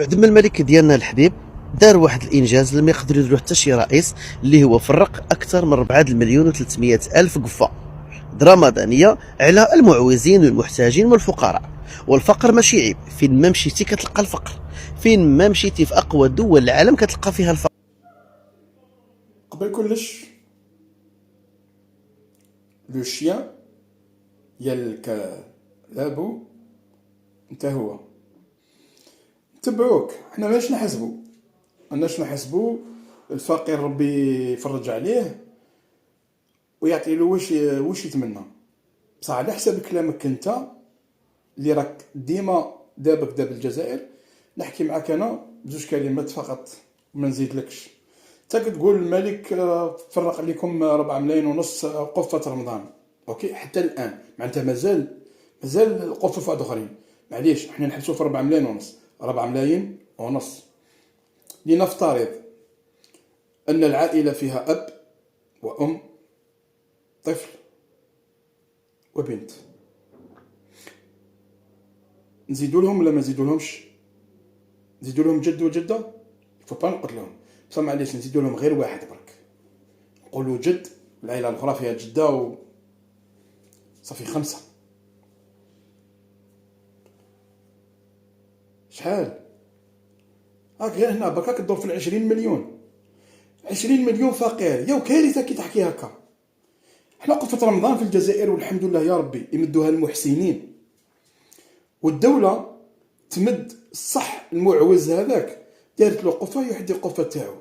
بعد ما الملك ديالنا الحبيب دار واحد الانجاز اللي ما يقدر يديرو حتى شي رئيس، اللي هو فرق اكثر من 4 مليون و300 الف قفه رمضانيه على المعوزين والمحتاجين والفقراء. والفقر ماشي عيب، فين ما مشيتي كتلقى الفقر، فين ما مشيتي في اقوى دول العالم كتلقى فيها الفقر. قبل كلش لو شيان يالك لابو انت هو نتبعوك. حنا ماناش نحسبو الفقير ربي يفرج عليه ويعطي له واش يتمنى، بصح على حسب كلامك انت اللي راك ديما دابك داب الجزائر. نحكي معاك انا بزوج كلمات فقط ما نزيدلكش. انت كتقول الملك فرق لكم 4 ملايين ونص قفة رمضان، اوكي حتى الان معناتها مازال القفة واحد اخرين. معليش حنا نحبسوا في 4 ملايين ونص. 4 ملايين ونص لنفترض ان العائلة فيها اب وام طفل وبنت، نزيدوا لهم ولا ما نزيدوا لهمش؟ نزيدوا لهم جد وجده؟ فو با نقتلوهم، بصح معليش نزيدوا لهم غير واحد برك، نقولوا جد، العائله الاخرى فيها جده و صافي 5. شحال هاك غير هنا برك كدور في 20 مليون. 20 مليون فقير يا كارثه كي تحكي هكا. حنا قفة رمضان في الجزائر والحمد لله يا ربي يمدوها المحسنين، والدوله تمد الصح المعوز هذاك دارت له قفه يحدي القفه تاعو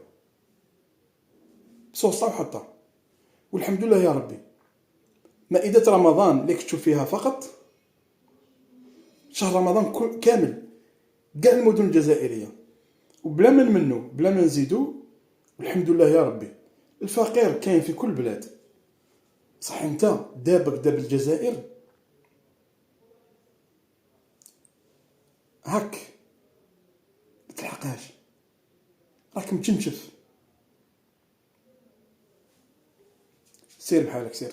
بصوصه وحطها، والحمد لله يا ربي. مائدة رمضان اللي تشوف فيها فقط شهر رمضان كامل كاع المدن الجزائريه، وبلا ما نمنو بلا ما نزيدو، والحمد لله يا ربي. الفقير كاين في كل بلاد، صح انت دابك داب الجزائر هاك متلحقهاش، راك متشنشف. سير بحالك سير.